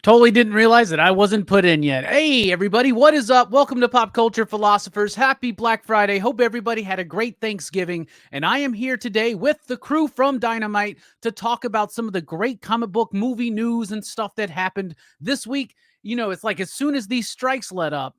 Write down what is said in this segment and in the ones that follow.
Totally didn't realize that I wasn't put in yet. Hey, everybody, what is up? Welcome to Pop Culture Philosophers. Happy Black Friday. Hope everybody had a great Thanksgiving. And I am here today with the crew from Dynamite to talk about some of the great comic book movie news and stuff that happened this week. You know, it's like as soon as these strikes let up,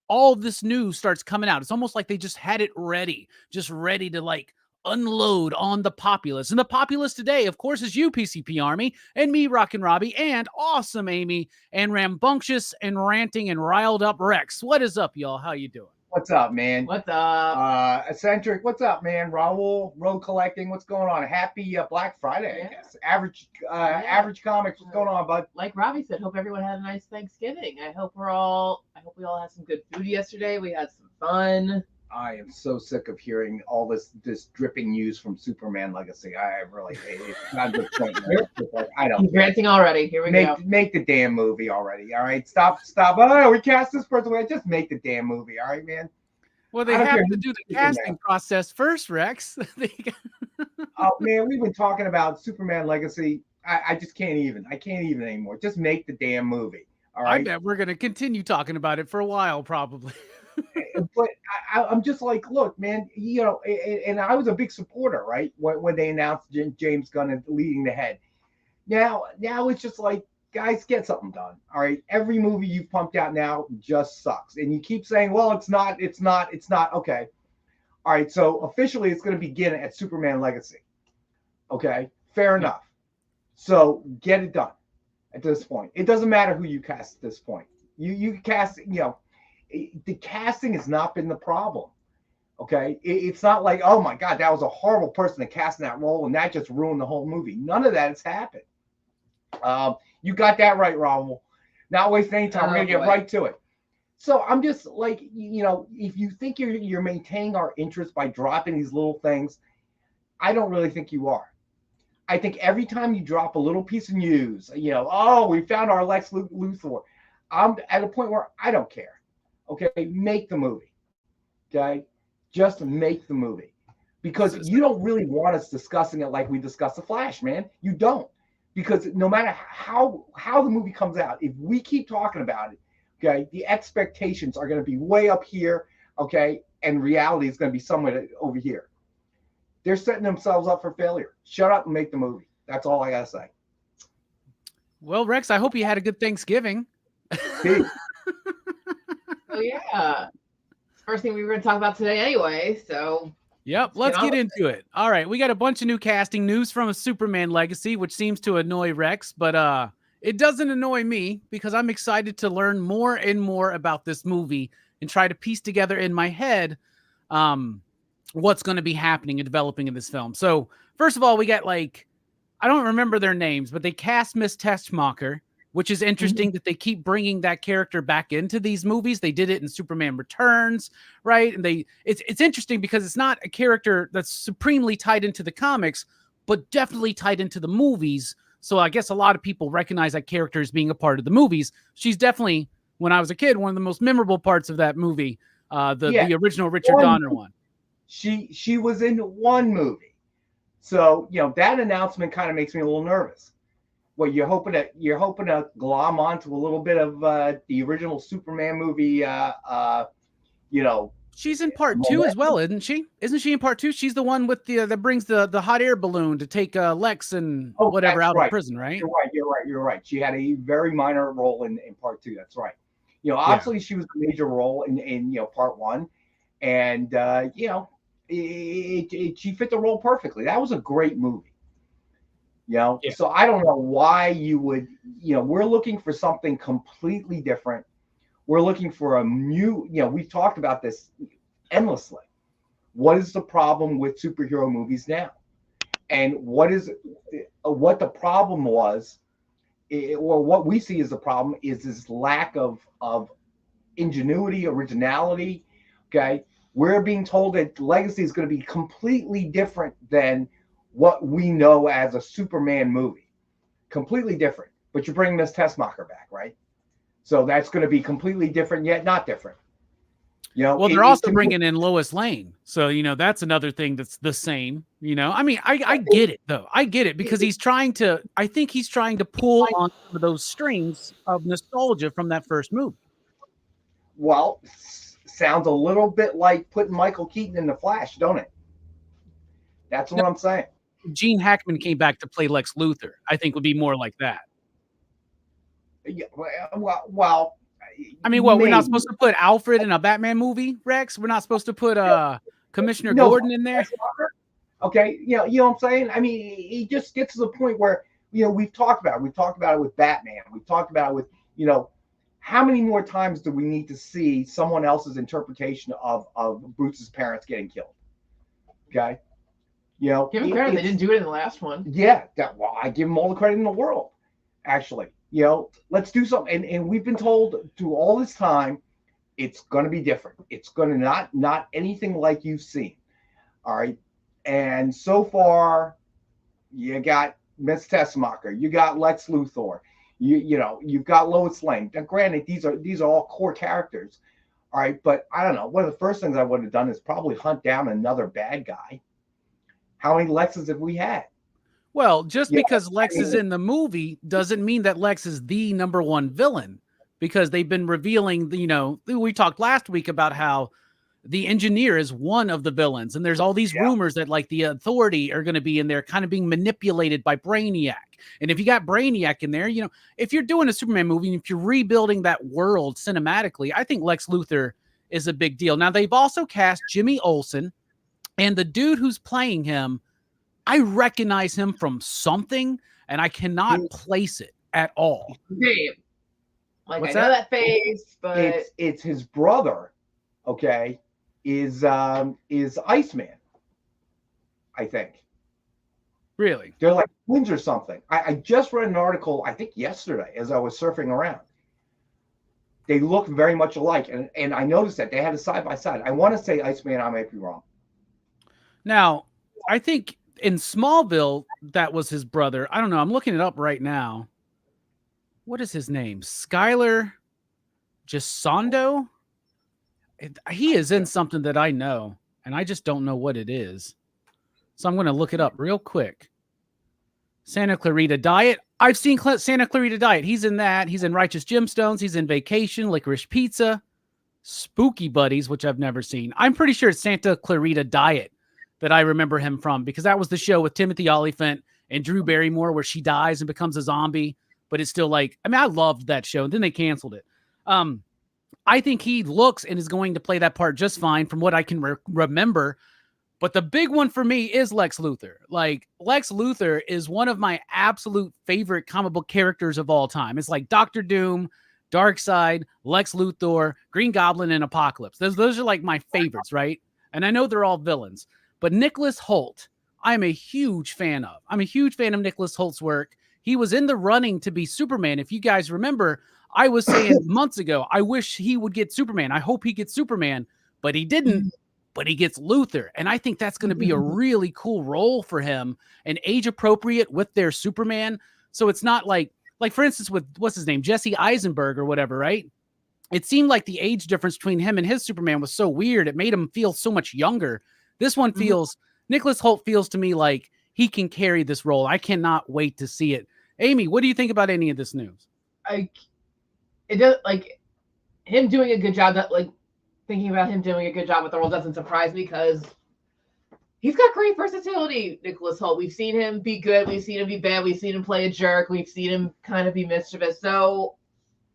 all of this news starts coming out. It's almost like they just had it ready, just ready to unload on the populace. And the populace today, of course, is you, PCP Army, and me, Rockin Robbie, and awesome Amy, and rambunctious and ranting and riled up Rex. What is up, y'all? How you doing? What's up, man? What's up? Eccentric, what's up, man? Raul, Road Collecting, what's going on? Happy Black Friday, I guess. Average Comics, what's going on, bud? Like Robbie said, hope everyone had a nice Thanksgiving. I hope we all had some good food yesterday. We had some fun. I am so sick of hearing all this dripping news from Superman Legacy. I really hate it. It's not a good point. I don't. He's ranting already. Here we go. Make the damn movie already. All right, stop. Oh, we cast this person away. Just make the damn movie. All right, man. Well, they have to do the casting process first, Rex. Oh man, we've been talking about Superman Legacy. I just can't even. I can't even anymore. Just make the damn movie. All right. I bet we're gonna continue talking about it for a while, probably. But I'm just like, look, man, you know, and I was a big supporter, right, when they announced James Gunn leading the head. Now it's just like, guys, get something done. All right, every movie you've pumped out now just sucks, and you keep saying, well, it's not. Okay, all right. So officially, it's going to begin at Superman Legacy. Okay, fair enough. So get it done. At this point, it doesn't matter who you cast. At this point, you cast, you know. The casting has not been the problem. Okay, it's not like, oh my God, that was a horrible person to cast in that role, and that just ruined the whole movie. None of that has happened. You got that right, Raul. Not wasting any time. We're gonna get right to it. So I'm just like, you know, if you think you're maintaining our interest by dropping these little things, I don't really think you are. I think every time you drop a little piece of news, you know, oh, we found our Lex Luthor, I'm at a point where I don't care. Okay, make the movie. Okay, just make the movie, because you don't really want us discussing it like we discussed The Flash, man. You don't, because no matter how the movie comes out, if we keep talking about it, okay, the expectations are going to be way up here, okay, and reality is going to be somewhere over here. They're setting themselves up for failure. Shut up and make the movie. That's all I gotta say. Well, Rex, I hope you had a good Thanksgiving. Oh yeah, first thing we were going to talk about today anyway. So yep, let's get into it. All right, we got a bunch of new casting news from a Superman Legacy, which seems to annoy Rex, but it doesn't annoy me because I'm excited to learn more and more about this movie and try to piece together in my head what's going to be happening and developing in this film. So first of all, we got I don't remember their names, but they cast Miss Teschmacher, which is interesting that they keep bringing that character back into these movies. They did it in Superman Returns, right? And it's interesting because it's not a character that's supremely tied into the comics, but definitely tied into the movies. So I guess a lot of people recognize that character as being a part of the movies. She's definitely, when I was a kid, one of the most memorable parts of that movie, the original Richard Donner one. She was in one movie. So, you know, that announcement kind of makes me a little nervous. Well, you're hoping to glom onto a little bit of the original Superman movie. You know, she's in part 2 as well, isn't she? Isn't she in part 2? She's the one with that brings the hot air balloon to take Lex and whatever out of prison, right? You're right. She had a very minor role in part 2. That's right. You know, obviously she was a major role in you know, part 1, and you know, she fit the role perfectly. That was a great movie. You know, so I don't know why you would, you know, we're looking for something completely different. We're looking for a new, you know, we've talked about this endlessly. What is the problem with superhero movies now? And what the problem was, or what we see as the problem is this lack of ingenuity, originality. Okay. We're being told that Legacy is going to be completely different than what we know as a Superman movie. Completely different. But you're bringing Miss Teschmacher back, right? So that's going to be completely different, yet not different. You know, Well, they're also bringing in Lois Lane. So, that's another thing that's the same, I mean, I get it though. I get it because I think he's trying to pull on some of those strings of nostalgia from that first movie. Well, sounds a little bit like putting Michael Keaton in The Flash, don't it? That's what I'm saying. Gene Hackman came back to play Lex Luthor. I think would be more like that. Yeah, well, I mean, we're not supposed to put Alfred in a Batman movie, Rex? We're not supposed to put Commissioner Gordon in there? Okay, you know what I'm saying? I mean, he just gets to the point where, we've talked about it. We've talked about it with Batman. We've talked about it with, how many more times do we need to see someone else's interpretation of Bruce's parents getting killed? Okay. Give him credit. They didn't do it in the last one. Yeah. Well, I give him all the credit in the world, actually. Let's do something. And we've been told through all this time, it's going to be different. It's going to not anything like you've seen. All right. And so far, you got Miss Tessmacher, you got Lex Luthor, you've got Lois Lane. Now, granted, these are all core characters. All right. But I don't know. One of the first things I would have done is probably hunt down another bad guy. How many Lexes have we had? Well, just because Lex is in the movie doesn't mean that Lex is the number one villain, because they've been revealing, we talked last week about how the Engineer is one of the villains. And there's all these rumors that like the Authority are going to be in there kind of being manipulated by Brainiac. And if you got Brainiac in there, if you're doing a Superman movie, and if you're rebuilding that world cinematically, I think Lex Luthor is a big deal. Now, they've also cast Jimmy Olsen, and the dude who's playing him, I recognize him from something, and I cannot place it at all. Damn. Like, what's I know that face, but it's his brother. Okay, is Iceman, I think. Really? They're like twins or something. I just read an article, I think yesterday, as I was surfing around. They look very much alike, and I noticed that they had a side by side. I want to say Iceman. I might be wrong. Now, I think in Smallville, that was his brother. I don't know. I'm looking it up right now. What is his name? Skylar Gisondo? He is in something that I know, and I just don't know what it is. So I'm going to look it up real quick. Santa Clarita Diet. I've seen Santa Clarita Diet. He's in that. He's in Righteous Gemstones. He's in Vacation, Licorice Pizza, Spooky Buddies, which I've never seen. I'm pretty sure it's Santa Clarita Diet that I remember him from, because that was the show with Timothy Olyphant and Drew Barrymore where she dies and becomes a zombie, but it's still like, I mean, I loved that show, and then they canceled it. I think he looks and is going to play that part just fine from what I can remember. But the big one for me is Lex Luthor. Like, Lex Luthor is one of my absolute favorite comic book characters of all time. It's like Dr. Doom, Darkseid, Lex Luthor, Green Goblin, and Apocalypse. Those are like my favorites, right? And I know they're all villains. But Nicholas Hoult, I'm a huge fan of. I'm a huge fan of Nicholas Holt's work. He was in the running to be Superman. If you guys remember, I was saying months ago, I wish he would get Superman. I hope he gets Superman, but he didn't. But he gets Luthor. And I think that's going to be a really cool role for him, and age appropriate with their Superman. So it's not like for instance, with what's his name? Jesse Eisenberg or whatever, right? It seemed like the age difference between him and his Superman was so weird. It made him feel so much younger. This one feels, Nicholas Hoult feels to me like he can carry this role. I cannot wait to see it. Amy, what do you think about any of this news? It does, like, him doing a good job, that, like, thinking about him doing a good job with the role doesn't surprise me, because he's got great versatility, Nicholas Hoult. We've seen him be good. We've seen him be bad. We've seen him play a jerk. We've seen him kind of be mischievous. So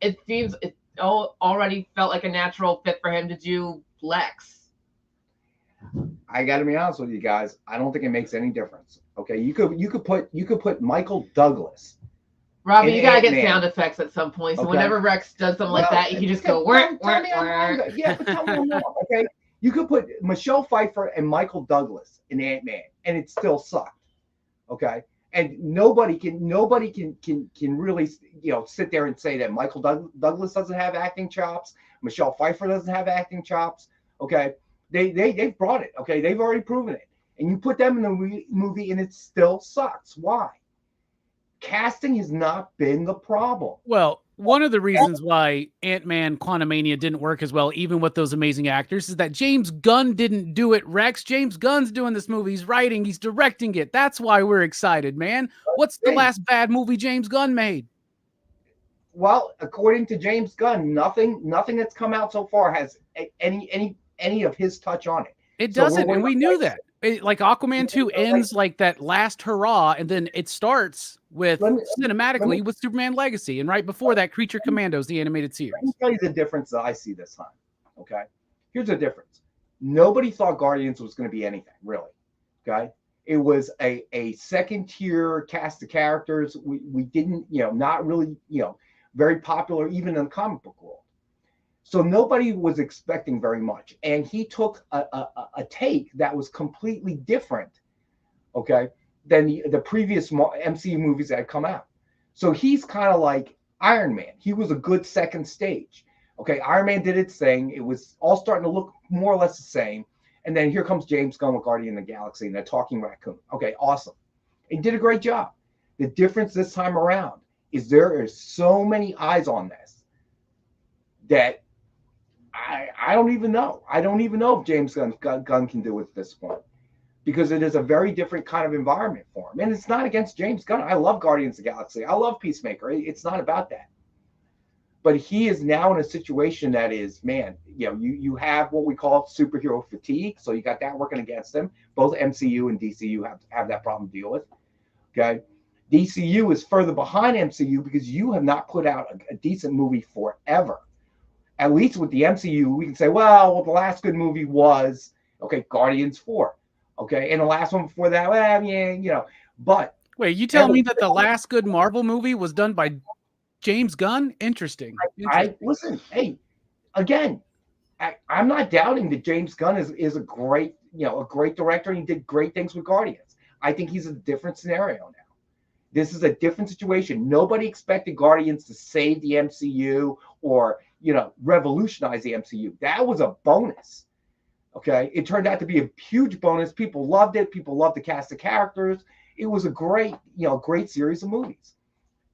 it seems it already felt like a natural fit for him to do Lex. I got to be honest with you guys. I don't think it makes any difference. Okay, you could put Michael Douglas. Robbie, you gotta get sound effects at some point. So whenever Rex does something like that, you can just go Yeah, but tell me I'm wrong. Okay, you could put Michelle Pfeiffer and Michael Douglas in Ant-Man, and it still sucked. Okay, and nobody can really sit there and say that Michael Douglas doesn't have acting chops. Michelle Pfeiffer doesn't have acting chops. Okay, they've brought it. Okay, they've already proven it, and you put them in the movie, and it still sucks. Why? casting has not been the problem. Well, one of the reasons why Ant-Man Quantumania didn't work as well, even with those amazing actors, is that James Gunn didn't do it, Rex. James Gunn's doing this movie. He's writing, he's directing it. That's why we're excited, man. What's the last bad movie James Gunn made? Well, according to James Gunn, nothing that's come out so far has any of his touch on it. It doesn't, and we knew that. Like Aquaman 2 ends like that last hurrah, and then it starts with cinematically with Superman Legacy, and right before that, Creature Commandos, the animated series. Let me tell you the difference that I see this time. Okay, here's the difference. Nobody thought Guardians was going to be anything really. Okay, it was a second tier cast of characters. We didn't, not really, very popular even in the comic book world. So nobody was expecting very much. And he took a take that was completely different, okay, than the previous MCU movies that had come out. So he's kind of like Iron Man. He was a good second stage. Okay, Iron Man did its thing. It was all starting to look more or less the same. And then here comes James Gunn with Guardian of the Galaxy and the talking raccoon. Okay, awesome. He did a great job. The difference this time around is there are so many eyes on this that I don't even know. I don't even know if James Gunn can do it at this point, because it is a very different kind of environment for him. And it's not against James Gunn. I love Guardians of the Galaxy. I love Peacemaker. It's not about that. But he is now in a situation that is, man, you have what we call superhero fatigue. So you got that working against him. Both MCU and DCU have that problem to deal with. Okay. DCU is further behind MCU because you have not put out a decent movie forever. At least with the MCU, we can say, well, the last good movie was, okay, Guardians 4. Okay. And the last one before that, well, yeah, but. Wait, you tell me that the last good Marvel movie was done by James Gunn? Interesting. I listen, hey, again, I'm not doubting that James Gunn is a great, a great director, and he did great things with Guardians. I think he's a different scenario now. This is a different situation. Nobody expected Guardians to save the MCU or, revolutionize the MCU. That was a bonus. Okay. It turned out to be a huge bonus. People loved it. People loved the cast of characters. It was a great, great series of movies.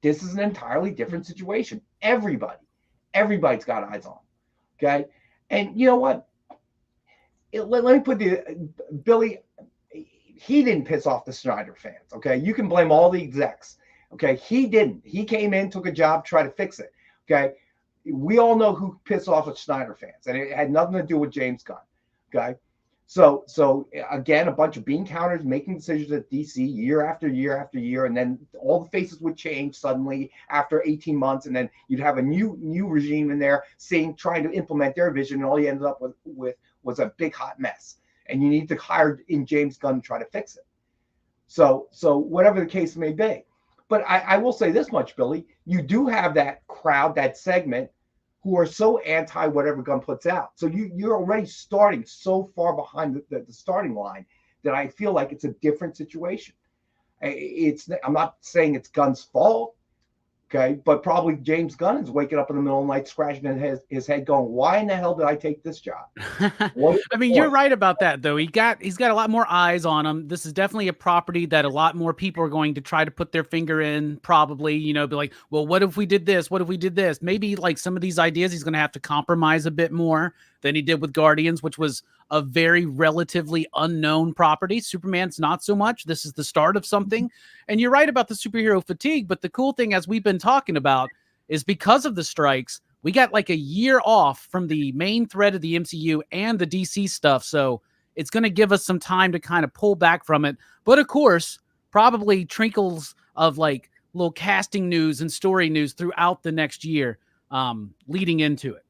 This is an entirely different situation. Everybody's got eyes on. Okay. And you know what? Let me put Billy, he didn't piss off the Snyder fans. Okay. You can blame all the execs. Okay. He didn't. He came in, took a job, tried to fix it. Okay. We all know who pissed off the Snyder fans, and it had nothing to do with James Gunn. Okay. So again, a bunch of bean counters making decisions at DC year after year after year, and then all the faces would change suddenly after 18 months, and then you'd have a new regime in there trying to implement their vision, and all you ended up with was a big hot mess. And you need to hire in James Gunn to try to fix it. So whatever the case may be. But I will say this much, Billy, you do have that crowd, that segment, who are so anti whatever Gunn puts out. So you're already starting so far behind the starting line that I feel like it's a different situation. I'm not saying it's Gunn's fault, okay, but probably James Gunn is waking up in the middle of the night, scratching his head, going, "Why in the hell did I take this job?" I mean, you're right about that, though. He's got a lot more eyes on him. This is definitely a property that a lot more people are going to try to put their finger in. Probably, be like, "Well, what if we did this? What if we did this?" Maybe like some of these ideas, he's going to have to compromise a bit more than he did with Guardians, which was a very relatively unknown property. Superman's not so much. This is the start of something. And you're right about the superhero fatigue. But the cool thing, as we've been talking about, is because of the strikes, we got like a year off from the main thread of the MCU and the DC stuff. So it's going to give us some time to kind of pull back from it. But of course, probably trinkles of like little casting news and story news throughout the next year leading into it.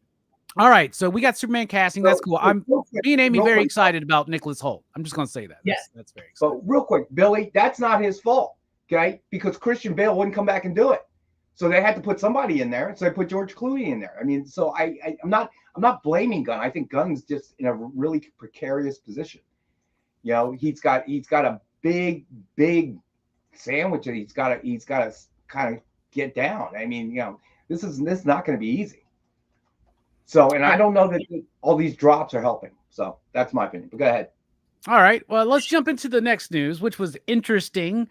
All right, so we got Superman casting. That's cool. Me and Amy very excited about Nicholas Hoult. I'm just going to say that. Yes. That's very exciting. So real quick, Billy, that's not his fault, okay? Because Christian Bale wouldn't come back and do it. So they had to put somebody in there. So they put George Clooney in there. I mean, so I'm not blaming Gunn. I think Gunn's just in a really precarious position. He's got a big sandwich that he's got to kind of get down. I mean, this is not going to be easy. So, and I don't know that all these drops are helping. So that's my opinion. But go ahead. All right. Well, let's jump into the next news, which was interesting.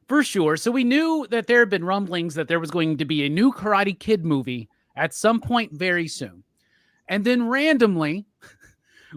For sure. So we knew that there had been rumblings that there was going to be a new Karate Kid movie at some point very soon. And then randomly,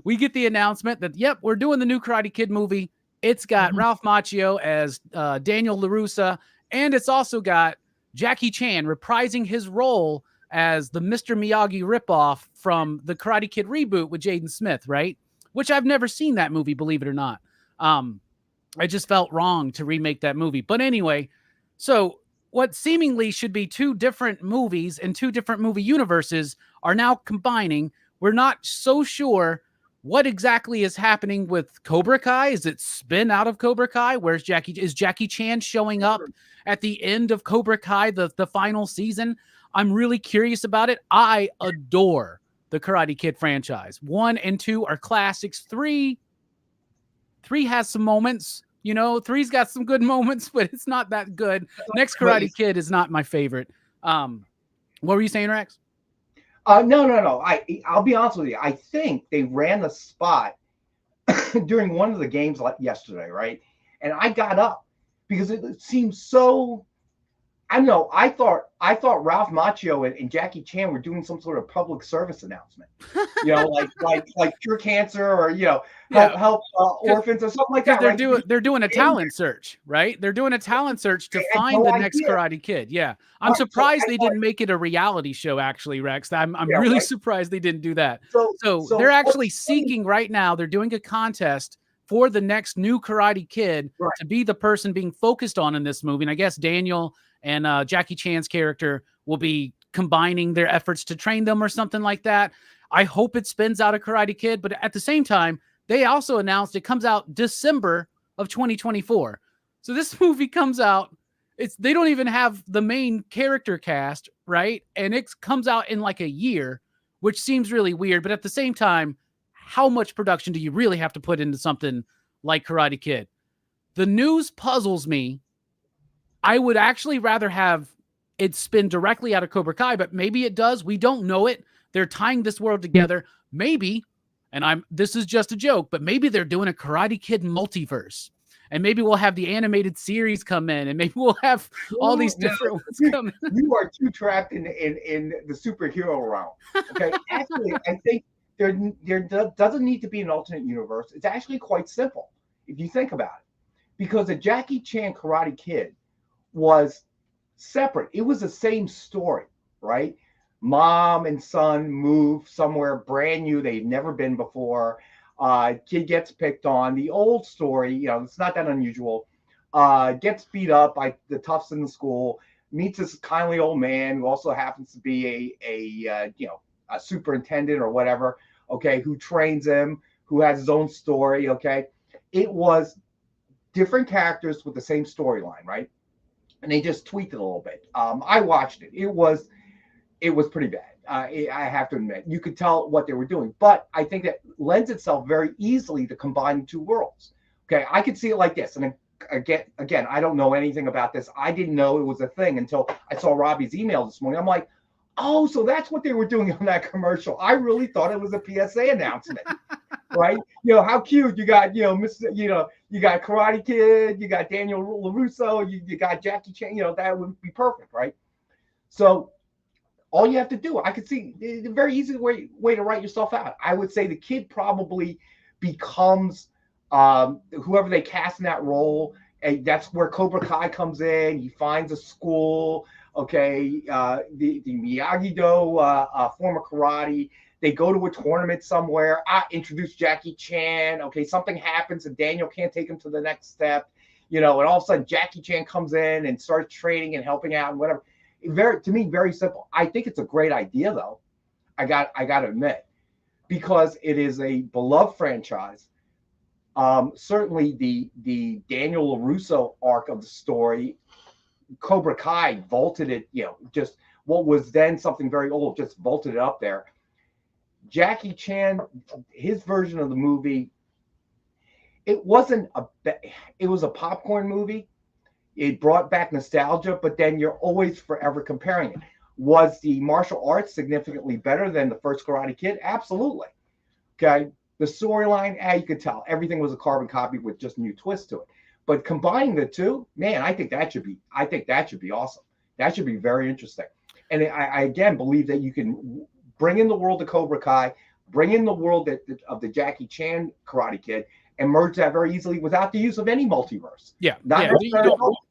we get the announcement that, yep, we're doing the new Karate Kid movie. It's got Ralph Macchio as Daniel LaRussa, and it's also got Jackie Chan reprising his role as the Mr. Miyagi ripoff from the Karate Kid reboot with Jaden Smith, right? Which I've never seen that movie, believe it or not. I just felt wrong to remake that movie. But anyway, so what seemingly should be two different movies and two different movie universes are now combining. We're not so sure what exactly is happening with Cobra Kai. Is it spin out of Cobra Kai? Where's Jackie? Is Jackie Chan showing up at the end of Cobra Kai, the final season? I'm really curious about it. I adore the Karate Kid franchise. 1 and 2 are classics. 3 has some moments. You know, 3's got some good moments, but it's not that good. Next Karate Kid is not my favorite. What were you saying, Rex? No. I'll be honest with you. I think they ran the spot during one of the games like yesterday, right? And I got up because it seemed so. I don't know. I thought Ralph Macchio and Jackie Chan were doing some sort of public service announcement. You know, like cure cancer or help orphans or something like that. They're doing a talent search, right? They're doing a talent search to find the next Karate Kid. Yeah, I'm surprised they didn't make it a reality show. Actually, Rex, I'm really surprised they didn't do that. So they're actually seeking right now. They're doing a contest for the next new Karate Kid to be the person being focused on in this movie. And I guess Daniel and Jackie Chan's character will be combining their efforts to train them or something like that. I hope it spins out a Karate Kid, but at the same time, they also announced it comes out December of 2024. So this movie comes out, they don't even have the main character cast, right? And it comes out in like a year, which seems really weird. But at the same time, how much production do you really have to put into something like Karate Kid? The news puzzles me. I would actually rather have it spin directly out of Cobra Kai, but maybe it does. We don't know it. They're tying this world together. Maybe, and this is just a joke, but maybe they're doing a Karate Kid multiverse. And maybe we'll have the animated series come in, and maybe we'll have all these different ones come in. You are too trapped in the superhero realm. Okay, actually, I think there doesn't need to be an alternate universe. It's actually quite simple if you think about it, because the Jackie Chan Karate Kid was separate. It was the same story, right? Mom and son move somewhere brand new they've never been before. Kid gets picked on. The old story, it's not that unusual. Gets beat up by the toughs in the school. Meets this kindly old man who also happens to be a superintendent or whatever. Okay, who trains him, who has his own story. Okay, it was different characters with the same storyline, right? And they just tweaked it a little bit. I watched it. It was pretty bad. I have to admit, you could tell what they were doing, but I think that lends itself very easily to combining two worlds. Okay, I could see it like this. And again, I don't know anything about this. I didn't know it was a thing until I saw Robbie's email this morning. I'm like, oh, so that's what they were doing on that commercial. I really thought it was a PSA announcement, right? How cute. You got, you got Karate Kid, you got Daniel LaRusso, you got Jackie Chan, that would be perfect, right? So all you have to do, I could see a very easy way to write yourself out. I would say the kid probably becomes whoever they cast in that role. And that's where Cobra Kai comes in. He finds a school. Okay, the Miyagi-Do form of karate. They go to a tournament somewhere. Introduce Jackie Chan. Okay, something happens and Daniel can't take him to the next step. And all of a sudden Jackie Chan comes in and starts training and helping out and whatever. To me, very simple. I think it's a great idea, though. I got to admit, because it is a beloved franchise. Certainly, the Daniel LaRusso arc of the story, Cobra Kai vaulted it. Just what was then something very old, just vaulted it up there. Jackie Chan, his version of the movie, it was a popcorn movie. It brought back nostalgia, but then you're always forever comparing it. Was the martial arts significantly better than the first Karate Kid? Absolutely. Okay. The storyline, you could tell everything was a carbon copy with just new twists to it. But combining the two, man, I think that should be awesome. That should be very interesting. And I again believe that you can bring in the world of Cobra Kai, bring in the world of the Jackie Chan Karate Kid, and merge that very easily without the use of any multiverse. Yeah,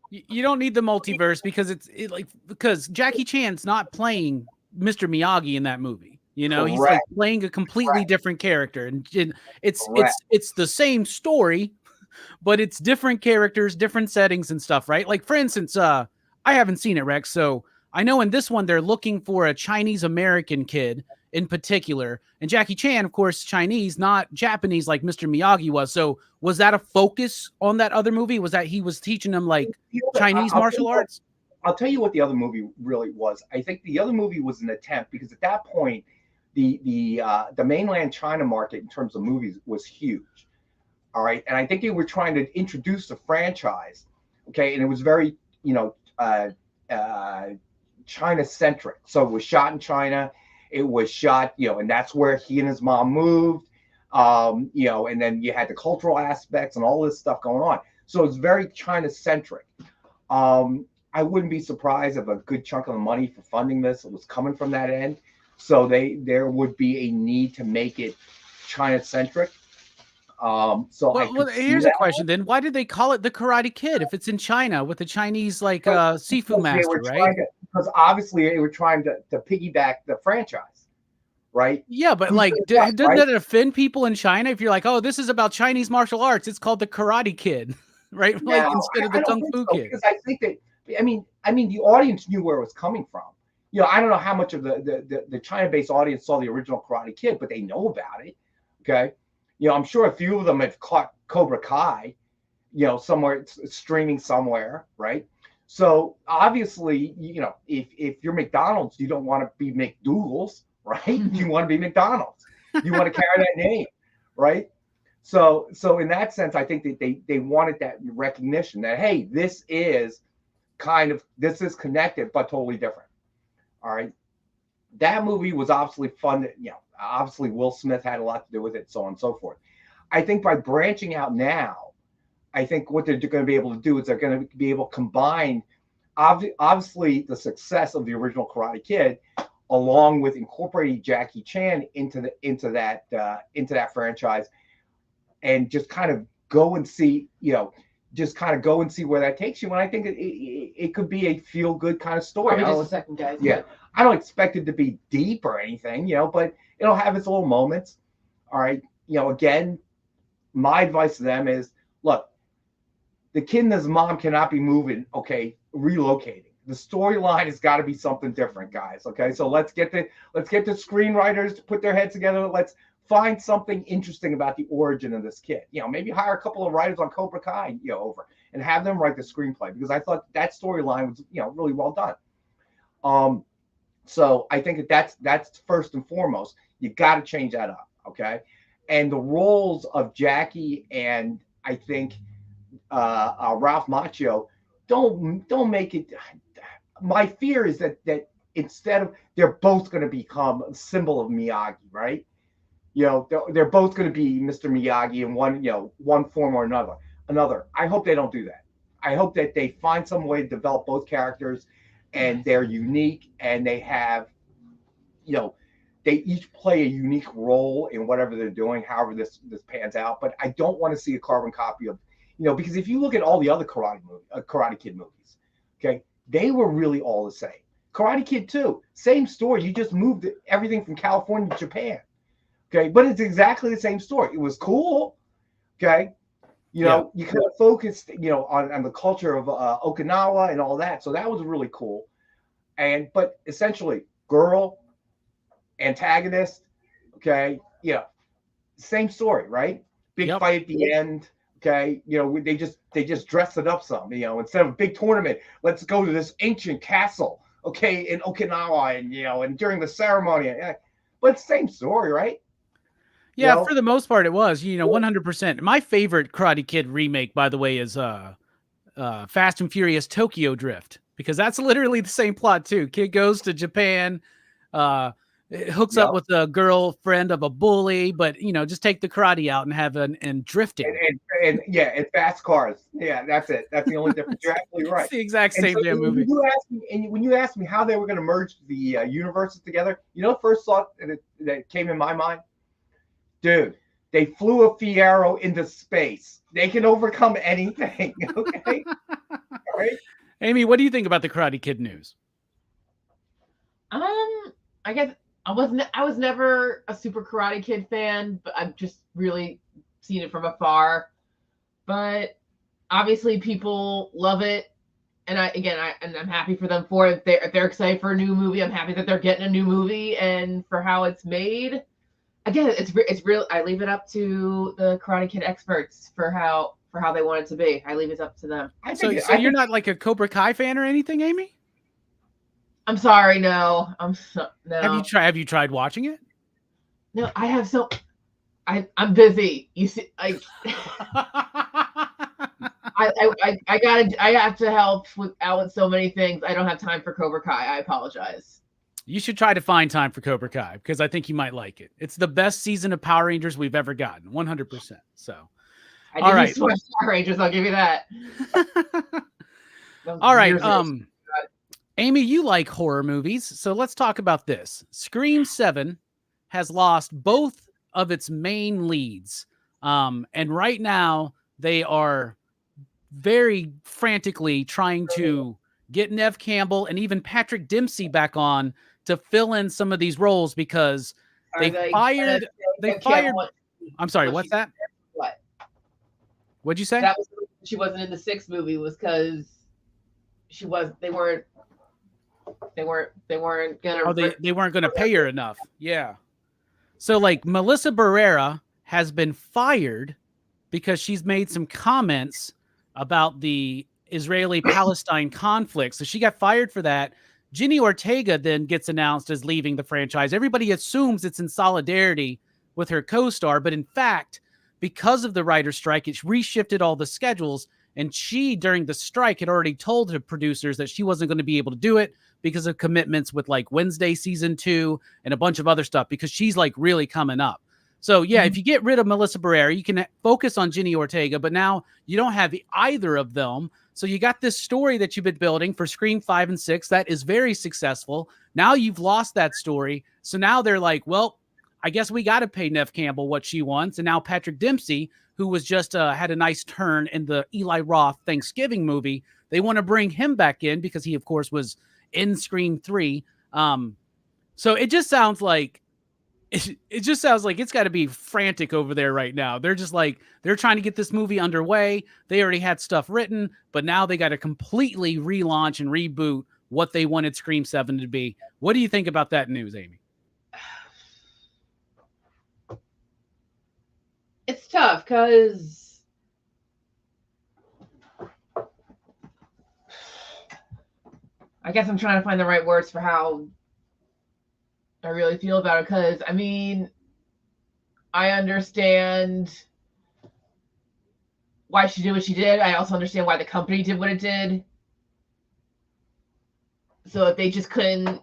you don't need the multiverse because Jackie Chan's not playing Mr. Miyagi in that movie. You know, he's like playing a completely different character, and it's the same story, but it's different characters, different settings and stuff, right? Like for instance, I haven't seen it, Rex, so I know in this one they're looking for a Chinese American kid in particular, and Jackie Chan, of course, Chinese, not Japanese like Mr. Miyagi was. So was that a focus on that other movie? Was that he was teaching them like Chinese martial arts? I'll tell you what the other movie really was. I think the other movie was an attempt, because at that point, the mainland China market in terms of movies was huge. All right. And I think they were trying to introduce the franchise. Okay. And it was very, China centric. So it was shot in China. It was shot, and that's where he and his mom moved, and then you had the cultural aspects and all this stuff going on. So it's very China centric. I wouldn't be surprised if a good chunk of the money for funding this was coming from that end. So there would be a need to make it China centric. Here's a question then. Why did they call it the Karate Kid if it's in China with the Chinese Sifu master, right? Because obviously they were trying to piggyback the franchise, right? Yeah, but doesn't that offend people in China if you're like, oh, this is about Chinese martial arts? It's called the Karate Kid, right? Instead of the Kung Fu Kid. Because I think that I mean the audience knew where it was coming from. I don't know how much of the China-based audience saw the original Karate Kid, but they know about it. Okay. I'm sure a few of them have caught Cobra Kai, somewhere it's streaming somewhere, right? So obviously, if you're McDonald's, you don't want to be McDougal's, right? You want to be McDonald's. You want to carry that name, right? So in that sense, I think that they wanted that recognition that, hey, this is connected but totally different. All right. That movie was obviously fun. Obviously Will Smith had a lot to do with it, so on and so forth. I think by branching out now, I think what they're going to be able to do is they're going to be able to combine, obviously, the success of the original Karate Kid, along with incorporating Jackie Chan into that franchise, and just kind of go and see, where that takes you. And I think it could be a feel good kind of story. Just a second, guys. Yeah, I don't expect it to be deep or anything, but it'll have its little moments. All right. Again, my advice to them is, look, the kid and his mom cannot be moving, relocating. The storyline has got to be something different, guys. Okay. So let's get the screenwriters to put their heads together. Let's find something interesting about the origin of this kid. Maybe hire a couple of writers on Cobra Kai, over, and have them write the screenplay, because I thought that storyline was, really well done. So I think that's first and foremost. You got to change that up, okay? And the roles of Jackie and I think Ralph Macchio don't make it. My fear is that instead of, they're both going to become a symbol of Miyagi, right? They're both going to be Mr. Miyagi in one form or another. I hope they don't do that. I hope that they find some way to develop both characters, and they're unique, and they have, they each play a unique role in whatever they're doing, however this pans out. But I don't want to see a carbon copy of, because if you look at all the other Karate Kid movies, okay, they were really all the same. Karate Kid 2, same story. You just moved everything from California to Japan. Okay, but it's exactly the same story. It was cool. Okay. You kind of focused, on the culture of Okinawa and all that. So that was really cool. But essentially, girl, antagonist, okay, same story, right? Big fight at the end. Okay, they just dressed it up some. Instead of a big tournament, let's go to this ancient castle, okay, in Okinawa, and during the ceremony. But same story, right? Yeah, for the most part, it was, 100%. My favorite Karate Kid remake, by the way, is Fast and Furious Tokyo Drift, because that's literally the same plot too. Kid goes to Japan, it hooks up Yep. with a girlfriend of a bully, but just take the karate out and have and drifting. And yeah, and fast cars. Yeah, that's it. That's the only difference. You're absolutely right. It's the exact And same so damn when movie. you asked me how they were going to merge the universes together, the first thought that came in my mind, dude, they flew a Fiero into space. They can overcome anything. Okay, all right. Amy, what do you think about the Karate Kid news? I guess I was never a super Karate Kid fan, but I've just really seen it from afar. But obviously people love it. And I'm happy for them for it. If they're excited for a new movie, I'm happy that they're getting a new movie and for how it's made. Again, it's real. I leave it up to the Karate Kid experts for how they want it to be. I leave it up to them. So you're not like a Cobra Kai fan or anything, Amy? I'm sorry, no. No. Have you tried watching it? No, I have I'm busy. You see, I have to help out with so many things. I don't have time for Cobra Kai. I apologize. You should try to find time for Cobra Kai because I think you might like it. It's the best season of Power Rangers we've ever gotten, 100%. So, all right, Power Rangers. I'll give you that. All right, Amy, you like horror movies, so let's talk about this. Scream 7 has lost both of its main leads, and right now they are very frantically trying to get Neve Campbell and even Patrick Dempsey back on to fill in some of these roles because they fired. I'm sorry, what's that? What? What'd you say? That was she wasn't in the 6th movie was because they weren't gonna. Oh, they weren't gonna pay her enough. Yeah. So like Melissa Barrera has been fired because she's made some comments about the Israeli-Palestine conflict. So she got fired for that. Jenny Ortega then gets announced as leaving the franchise. Everybody assumes it's in solidarity with her co-star, but in fact, because of the writer's strike, it reshifted all the schedules. And she, during the strike, had already told her producers that she wasn't going to be able to do it because of commitments with like Wednesday season 2 and a bunch of other stuff because she's like really coming up. So yeah, if you get rid of Melissa Barrera, you can focus on Jenny Ortega, but now you don't have either of them. So you got this story that you've been building for Scream 5 and 6 that is very successful. Now you've lost that story. So now they're like, well, I guess we got to pay Neve Campbell what she wants. And now Patrick Dempsey, who was just had a nice turn in the Eli Roth Thanksgiving movie, they want to bring him back in because he, of course, was in Scream 3. So it just sounds like it's got to be frantic over there right now. They're just like, they're trying to get this movie underway. They already had stuff written, but now they got to completely relaunch and reboot what they wanted Scream 7 to be. What do you think about that news, Amy? It's tough because I guess I'm trying to find the right words for how I really feel about it. Because I mean, I understand why she did what she did. I also understand why the company did what it did. So if they just couldn't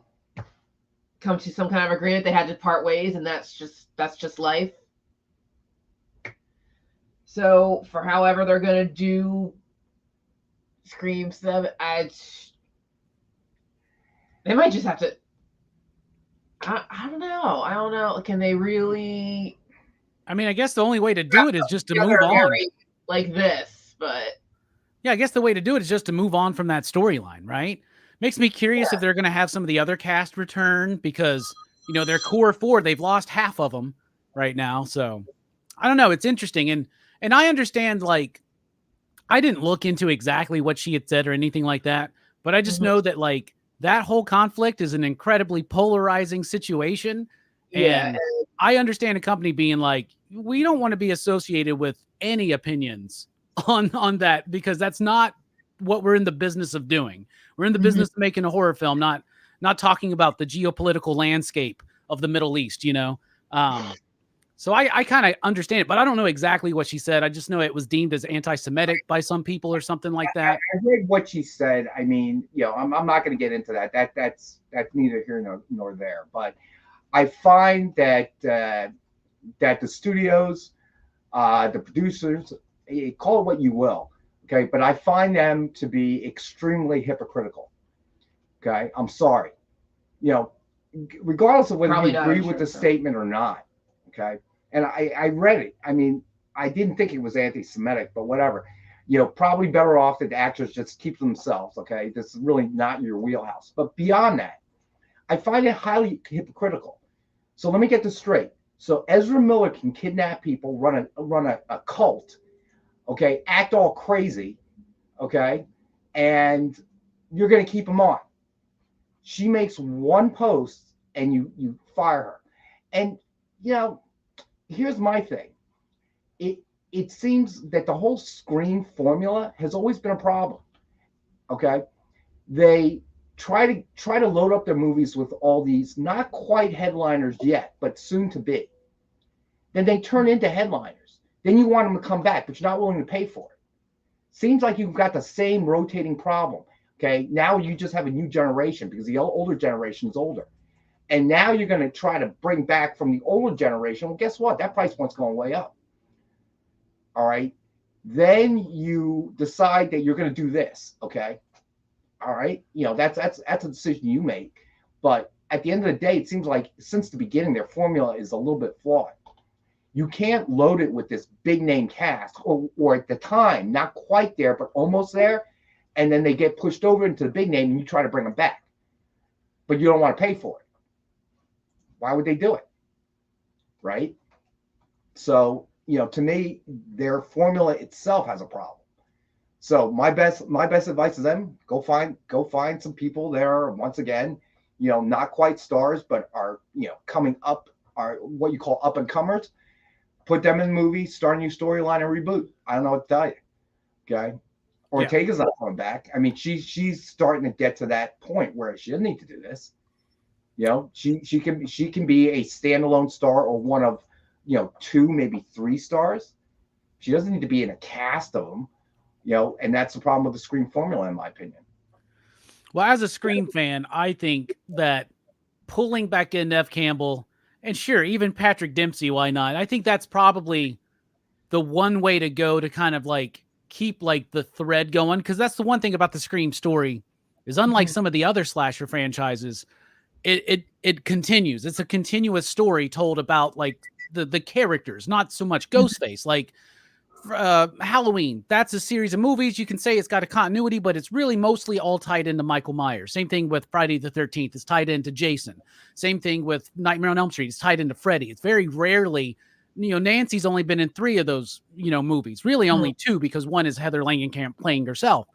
come to some kind of agreement, they had to part ways, and that's just life. So for however they're gonna do Scream 7, they might just have to. I don't know. Can they really? I mean, I guess the only way to do it is just to move on. Like this, but yeah, I guess the way to do it is just to move on from that storyline, right? Makes me curious if they're going to have some of the other cast return because their core 4, they've lost half of them right now. So I don't know. It's interesting. And I understand, like, I didn't look into exactly what she had said or anything like that, but I just know that, like, that whole conflict is an incredibly polarizing situation. Yeah. And I understand a company being like, we don't want to be associated with any opinions on that because that's not what we're in the business of doing. We're in the business of making a horror film, not talking about the geopolitical landscape of the Middle East, So I kind of understand it, but I don't know exactly what she said. I just know it was deemed as anti-Semitic by some people or something like that. I read what she said. I mean, I'm not going to get into that. That's neither here nor there. But I find that that the studios, the producers, call it what you will, okay, but I find them to be extremely hypocritical. Okay, I'm sorry, you know, regardless of whether Probably you not, agree I'm with sure the so. statement or not. Okay, and I read it. I mean, I didn't think it was anti-Semitic, but whatever. You know, probably better off that the actors just keep themselves. Okay, this is really not your wheelhouse. But beyond that, I find it highly hypocritical. So let me get this straight. So Ezra Miller can kidnap people, run a cult, okay, act all crazy, okay, and you're going to keep him on. She makes one post and you fire her. And you know, here's my thing. It it seems that the whole Scream formula has always been a problem. Okay, they try to load up their movies with all these not quite headliners yet, but soon to be. Then they turn into headliners. Then you want them to come back, but you're not willing to pay for it. Seems like you've got the same rotating problem. Okay, now you just have a new generation because the older generation is older. And now you're going to try to bring back from the older generation. Well, guess what? That price point's going way up. All right. Then you decide that you're going to do this. Okay. All right. You know, that's a decision you make. But at the end of the day, it seems like since the beginning, their formula is a little bit flawed. You can't load it with this big name cast, or at the time, not quite there, but almost there. And then they get pushed over into the big name and you try to bring them back. But you don't want to pay for it. Why would they do it? Right? So, you know, to me, their formula itself has a problem. So my best advice to them, go find some people there, once again, you know, not quite stars, but are, you know, coming up, are what you call up and comers. Put them in the movie, start a new storyline and reboot. I don't know what to tell you. Okay. Ortega's not coming back. I mean, she's starting to get to that point where she doesn't need to do this. You know, she can be a standalone star or one of, you know, 2, maybe 3 stars. She doesn't need to be in a cast of them, you know, and that's the problem with the Scream formula, in my opinion. Well, as a Scream fan, I think that pulling back in Nev Campbell, and sure, even Patrick Dempsey, why not? I think that's probably the one way to go to kind of like keep like the thread going, because that's the one thing about the Scream story is unlike some of the other slasher franchises, it continues. It's a continuous story told about like the characters, not so much Ghostface. Like Halloween, that's a series of movies. You can say it's got a continuity, but it's really mostly all tied into Michael Myers. Same thing with Friday the 13th. It's tied into Jason. Same thing with Nightmare on Elm Street. It's tied into Freddy. It's very rarely, you know, Nancy's only been in 3 of those, you know, movies. Really only 2, because one is Heather Langenkamp playing herself.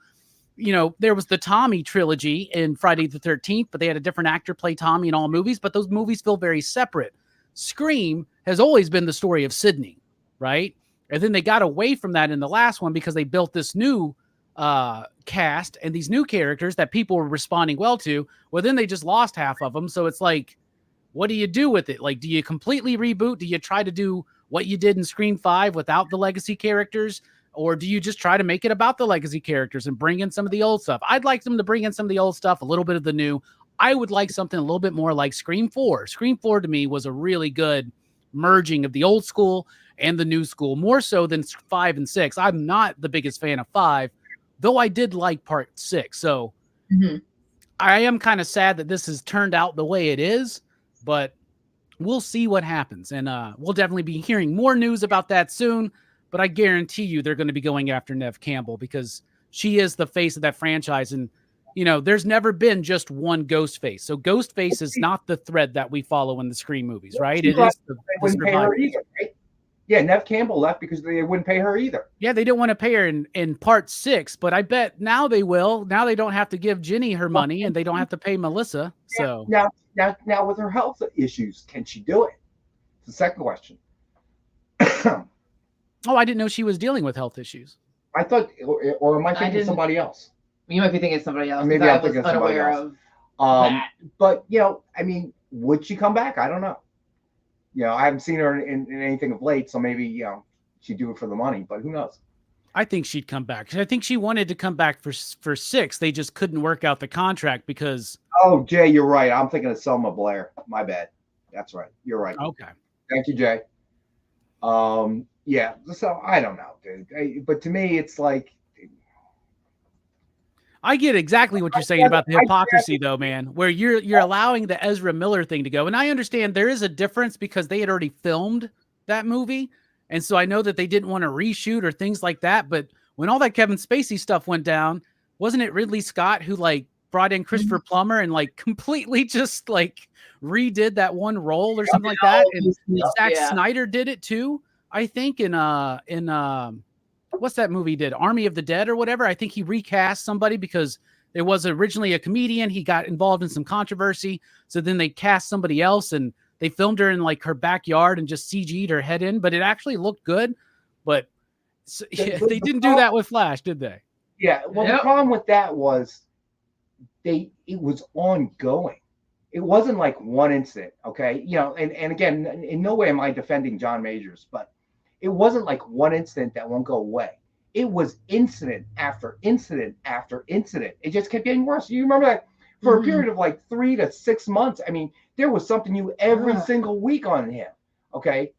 You know, there was the Tommy trilogy in Friday the 13th, but they had a different actor play Tommy in all movies, but those movies feel very separate. Scream has always been the story of Sidney, right? And then they got away from that in the last one because they built this new cast and these new characters that people were responding well to. Well, then they just lost half of them. So it's like, what do you do with it? Like, do you completely reboot? Do you try to do what you did in Scream 5 without the legacy characters? Or do you just try to make it about the legacy characters and bring in some of the old stuff? I'd like them to bring in some of the old stuff, a little bit of the new. I would like something a little bit more like Scream 4. Scream 4 to me was a really good merging of the old school and the new school, more so than 5 and 6. I'm not the biggest fan of 5, though I did like part 6. So I am kind of sad that this has turned out the way it is, but we'll see what happens. And we'll definitely be hearing more news about that soon. But I guarantee you they're going to be going after Nev Campbell because she is the face of that franchise. And, you know, there's never been just one Ghostface. So Ghostface is not the thread that we follow in the Scream movies, right? It is the wouldn't pay her either, right? Yeah, Nev Campbell left because they wouldn't pay her either. Yeah, they didn't want to pay her in part 6, but I bet now they will. Now they don't have to give Ginny her money and they don't have to pay Melissa. So now with her health issues, can she do it? It's the second question. Oh, I didn't know she was dealing with health issues. I thought, or am I thinking somebody else? You might be thinking somebody else. Maybe I'm thinking somebody else. That. But, you know, I mean, would she come back? I don't know. You know, I haven't seen her in anything of late, so maybe, you know, she'd do it for the money, but who knows? I think she'd come back. I think she wanted to come back for 6. They just couldn't work out the contract because... Oh, Jay, you're right. I'm thinking of Selma Blair. My bad. That's right. You're right. Okay. Thank you, Jay. Yeah. So I don't know, dude. But to me, it's like I get exactly what you're saying about the hypocrisy, though, man, where you're allowing the Ezra Miller thing to go. And I understand there is a difference because they had already filmed that movie. And so I know that they didn't want to reshoot or things like that. But when all that Kevin Spacey stuff went down, wasn't it Ridley Scott who like brought in Christopher Plummer and like completely just like redid that one role or something like that? And Zack Snyder did it too, I think, in what's that movie he did? Army of the Dead or whatever. I think he recast somebody because it was originally a comedian. He got involved in some controversy. So then they cast somebody else and they filmed her in like her backyard and just CG'd her head in, but it actually looked good. But they didn't do that with Flash, did they? Yeah. Well, the problem with that was it was ongoing. It wasn't like one incident. Okay. And again, in no way am I defending John Majors, but it wasn't like one incident that won't go away. It was incident after incident after incident. It just kept getting worse. You remember that for a period of like 3 to 6 months. I mean, there was something new every single week on him. Okay.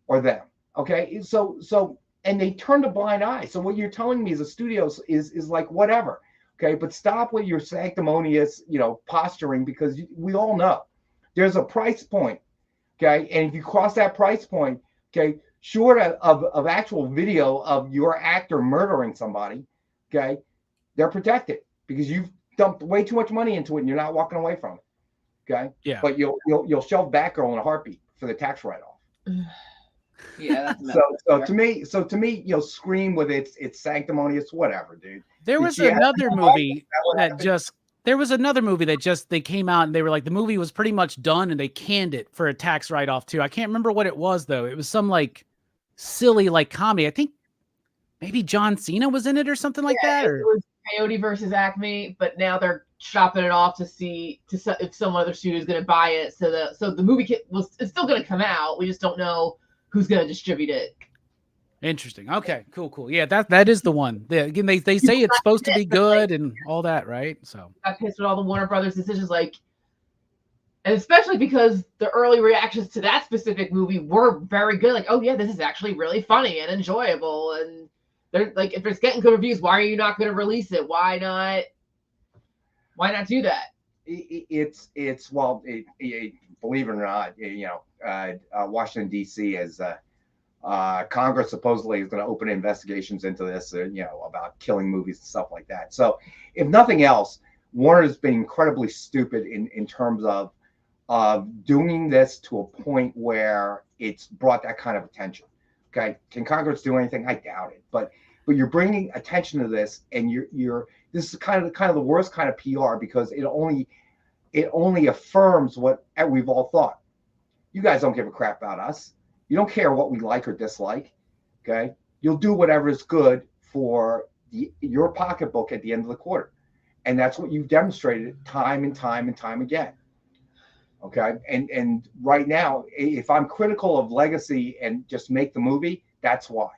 Or them. Okay. So, and they turned a blind eye. So what you're telling me is the studios is like, whatever. Okay. But stop with your sanctimonious, posturing, because we all know there's a price point. Okay. And if you cross that price point, okay, short of actual video of your actor murdering somebody, okay, they're protected because you've dumped way too much money into it and you're not walking away from it. Okay. Yeah. But you'll shelve Batgirl in a heartbeat for the tax write-off. Yeah. So to me, Scream with its sanctimonious whatever, dude. There was another movie that they came out and they were like, the movie was pretty much done and they canned it for a tax write-off too. I can't remember what it was though. It was some like silly like comedy. I think maybe John Cena was in it or something like that. Or... It was Coyote versus Acme, but now they're shopping it off to see if some other studio is going to buy it. So the movie it's still going to come out. We just don't know who's going to distribute it. Interesting. Okay, cool. Yeah, that is the one. Again, they say it's supposed to be good and all that, right? So I pissed with all the Warner Brothers decisions, like, and especially because the early reactions to that specific movie were very good. Like, oh yeah, this is actually really funny and enjoyable. And they're like, if it's getting good reviews, why are you not going to release it? Why not do that? It's believe it or not, Washington D.C. has. Congress supposedly is going to open investigations into this, about killing movies and stuff like that. So, if nothing else, Warner has been incredibly stupid in terms of doing this to a point where it's brought that kind of attention. Okay, can Congress do anything? I doubt it. But you're bringing attention to this, and this is kind of the worst kind of PR because it only affirms what we've all thought. You guys don't give a crap about us. You don't care what we like or dislike, okay? You'll do whatever is good for your pocketbook at the end of the quarter. And that's what you've demonstrated time and time and time again, okay? And right now, if I'm critical of legacy and just make the movie, that's why.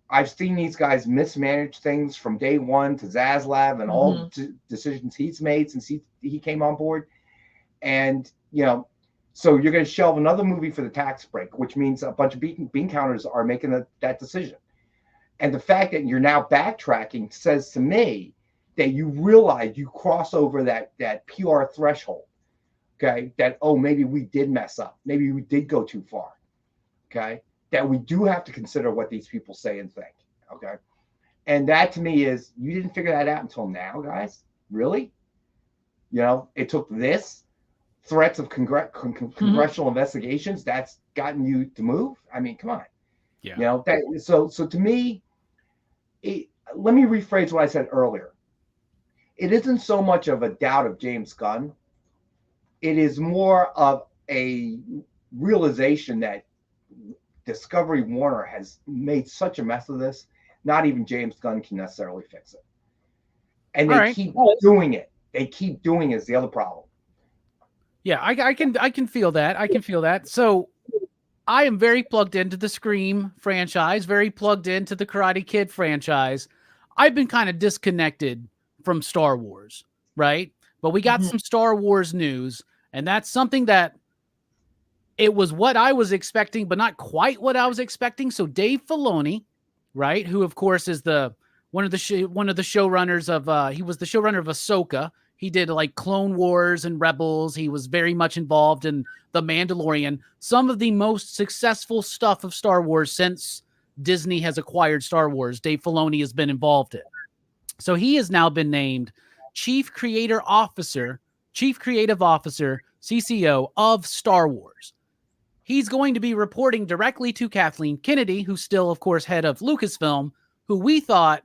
I've seen these guys mismanage things from day one to Zaslav and all decisions he's made since he came on board. And, so you're going to shelve another movie for the tax break, which means a bunch of bean counters are making that decision. And the fact that you're now backtracking says to me that you realize you cross over that PR threshold, okay? That, maybe we did mess up. Maybe we did go too far, okay? That we do have to consider what these people say and think, okay? And that to me is, you didn't figure that out until now, guys? Really? It took this threats of congressional investigations that's gotten you to move. I mean, come on. Yeah. So to me, let me rephrase what I said earlier. It isn't so much of a doubt of James Gunn. It is more of a realization that Discovery Warner has made such a mess of this. Not even James Gunn can necessarily fix it. And they keep doing it. They keep doing it is the other problem. Yeah, I can feel that. I can feel that. So I am very plugged into the Scream franchise, very plugged into the Karate Kid franchise. I've been kind of disconnected from Star Wars, right? But we got some Star Wars news, and that's something that it was what I was expecting, but not quite what I was expecting. So Dave Filoni, right, who of course is one of the showrunners of he was the showrunner of Ahsoka. He did like Clone Wars and Rebels. He was very much involved in The Mandalorian, some of the most successful stuff of Star Wars since Disney has acquired Star Wars. Dave Filoni has been involved in. So he has now been named Chief Creative Officer, CCO of Star Wars. He's going to be reporting directly to Kathleen Kennedy, who's still, of course, head of Lucasfilm, who we thought,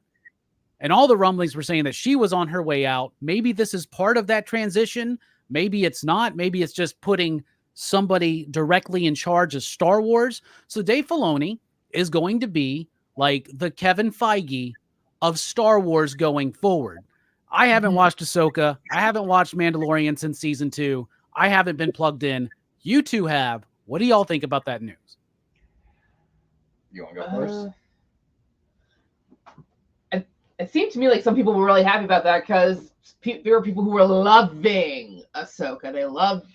and all the rumblings were saying that she was on her way out. Maybe this is part of that transition. Maybe it's not. Maybe it's just putting somebody directly in charge of Star Wars. So Dave Filoni is going to be like the Kevin Feige of Star Wars going forward. I haven't watched Ahsoka. I haven't watched Mandalorian since season 2. I haven't been plugged in. You two have. What do y'all think about that news? You want to go first? It seemed to me like some people were really happy about that because there were people who were loving Ahsoka. They loved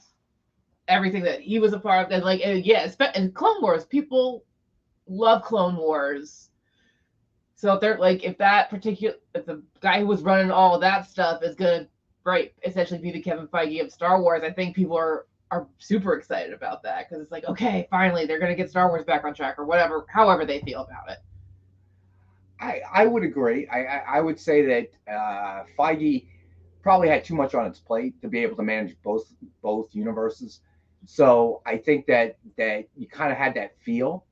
everything that he was a part of. And like, and Clone Wars, people love Clone Wars. So if they're like, if the guy who was running all of that stuff is gonna essentially be the Kevin Feige of Star Wars, I think people are super excited about that because it's like, okay, finally they're gonna get Star Wars back on track or whatever, however they feel about it. I would agree. I would say that Feige probably had too much on its plate to be able to manage both universes. So I think that you kind of had that feel.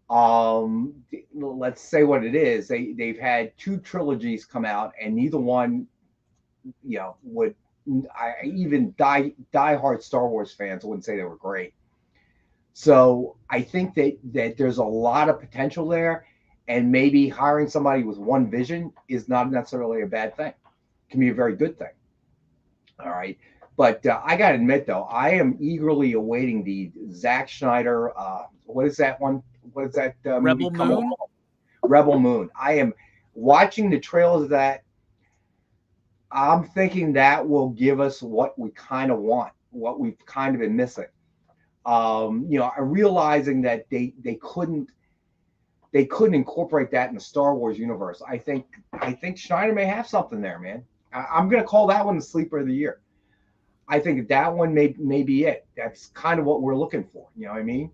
Let's say what it is. They've had 2 trilogies come out, and neither one, would even diehard Star Wars fans wouldn't say they were great. So I think that there's a lot of potential there. And maybe hiring somebody with one vision is not necessarily a bad thing. It can be a very good thing. All right. But I got to admit, though, I am eagerly awaiting the Zack Snyder. What is that one? What is that Rebel movie? Moon? Rebel Moon. I am watching the trailers of that. I'm thinking that will give us what we kind of want, what we've kind of been missing. Realizing that they couldn't incorporate that in the Star Wars universe. I think Schneider may have something there, man. I'm going to call that one the sleeper of the year. I think that one may be it. That's kind of what we're looking for. You know what I mean?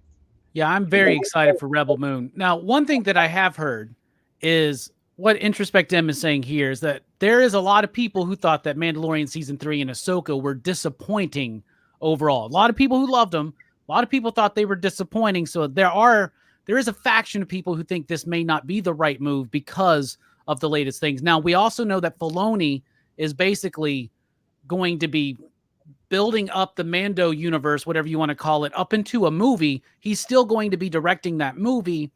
Yeah, I'm very excited for Rebel Moon. Now, one thing that I have heard is what Introspect M is saying here is that there is a lot of people who thought that Mandalorian Season 3 and Ahsoka were disappointing overall. A lot of people who loved them. A lot of people thought they were disappointing. So there is a faction of people who think this may not be the right move because of the latest things. Now, we also know that Filoni is basically going to be building up the Mando universe, whatever you want to call it, up into a movie. He's still going to be directing that movie.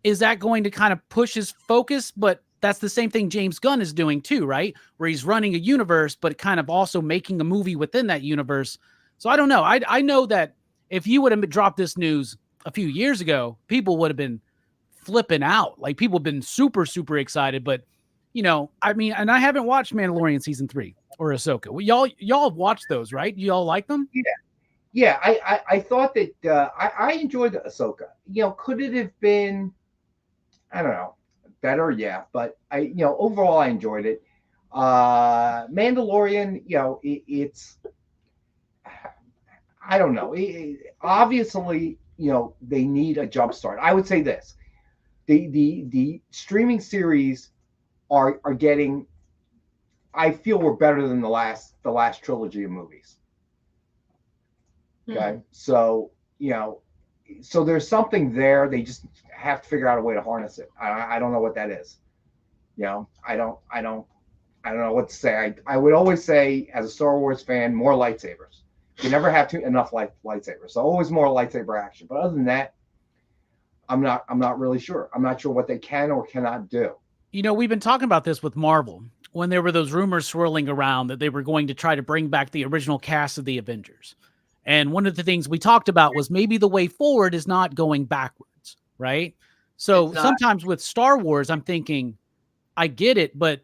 Is that going to kind of push his focus? But that's the same thing James Gunn is doing too, right? Where he's running a universe, but kind of also making a movie within that universe. So I don't know. I know that if you would have dropped this news a few years ago, people would have been flipping out. Like people have been super, super excited. But, I mean, and I haven't watched Mandalorian Season 3 or Ahsoka. Well, y'all watched those, right? Y'all like them? Yeah. I thought that I enjoyed Ahsoka. Could it have been, I don't know, better? Yeah. But overall I enjoyed it. Mandalorian, it's, I don't know. Obviously, they need a jump start. I would say this: the streaming series are getting. I feel we're better than the last trilogy of movies. Okay, so so there's something there. They just have to figure out a way to harness it. I don't know what that is. I don't know what to say. I would always say, as a Star Wars fan, more lightsabers. You never have enough lightsabers, so always more lightsaber action. But other than that, I'm not really sure. I'm not sure what they can or cannot do. We've been talking about this with Marvel when there were those rumors swirling around that they were going to try to bring back the original cast of the Avengers. And one of the things we talked about was maybe the way forward is not going backwards, right? So sometimes with Star Wars, I'm thinking, I get it, but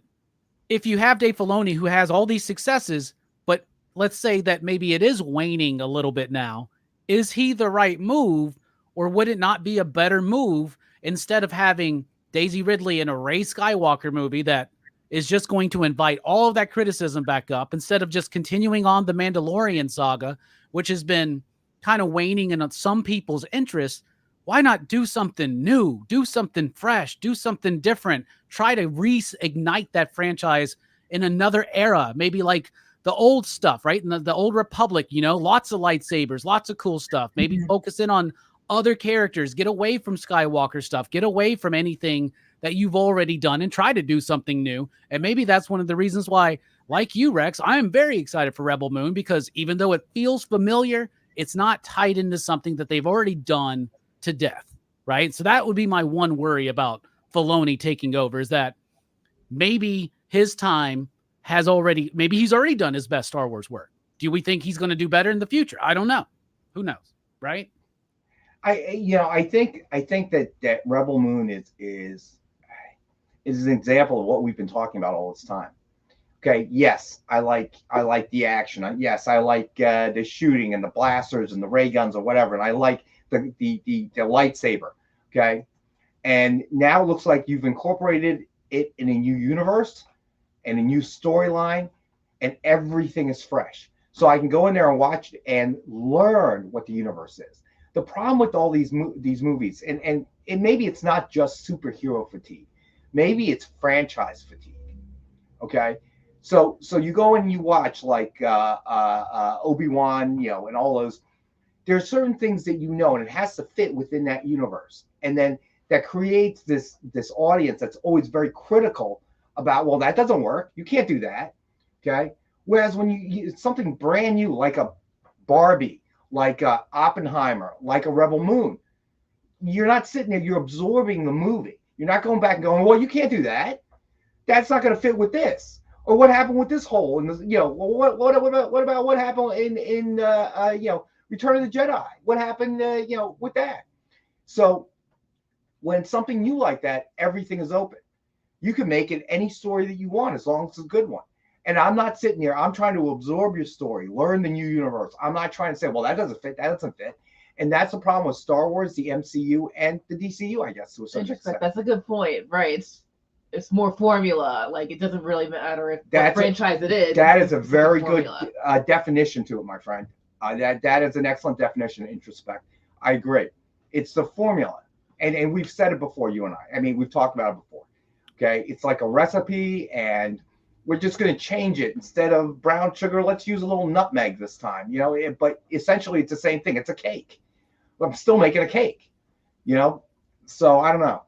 if you have Dave Filoni who has all these successes, but let's say that maybe it is waning a little bit now, is he the right move, or would it not be a better move instead of having Daisy Ridley in a Rey Skywalker movie that is just going to invite all of that criticism back up, instead of just continuing on the Mandalorian saga, which has been kind of waning in some people's interest? Why not do something new, do something fresh, do something different, try to reignite that franchise in another era, maybe like the old stuff, right? And the old Republic, you know, lots of lightsabers, lots of cool stuff, maybe focus in on other characters, get away from Skywalker stuff, get away from anything that you've already done and try to do something new. And maybe that's one of the reasons why, like you, Rex, I am very excited for Rebel Moon, because even though it feels familiar, it's not tied into something that they've already done to death, right? So that would be my one worry about Filoni taking over, is that maybe his time has already, maybe he's already done his best Star Wars work. Do we think he's going to do better in the future? I don't know. Who knows, right? I think that Rebel Moon is an example of what we've been talking about all this time. Okay, yes, I like the action. Yes, I like the shooting and the blasters and the ray guns or whatever, and I like the lightsaber. Okay, and now it looks like you've incorporated it in a new universe and a new storyline, and everything is fresh. So I can go in there and watch and learn what the universe is. The problem with all these movies, and maybe it's not just superhero fatigue, maybe it's franchise fatigue. Okay, so you go and you watch like Obi-Wan, you know, and all those. There are certain things that you know, and it has to fit within that universe, and then that creates this audience that's always very critical about, well, that doesn't work, you can't do that. Okay, whereas when it's something brand new, like a Barbie, like a Oppenheimer, like a Rebel Moon, you're not sitting there, you're absorbing the movie. You're not going back and going, well, you can't do that. That's not going to fit with this. Or what happened with this hole? And you know, what about what happened in Return of the Jedi? What happened, with that? So when something new like that, everything is open. You can make it any story that you want as long as it's a good one. And I'm not sitting here. I'm trying to absorb your story, learn the new universe. I'm not trying to say, well, that doesn't fit. That doesn't fit. And that's the problem with Star Wars, the MCU, and the DCU, I guess, to a certain extent. That's a good point, right? It's more formula. Like, it doesn't really matter what franchise it is. That is a very good definition to it, my friend. That is an excellent definition of introspect. I agree. It's the formula. And we've said it before, you and I. I mean, we've talked about it before. Okay, it's like a recipe, and we're just going to change it. Instead of brown sugar, let's use a little nutmeg this time. You know, but essentially it's the same thing. It's a cake. I'm still making a cake. You know, so I don't know.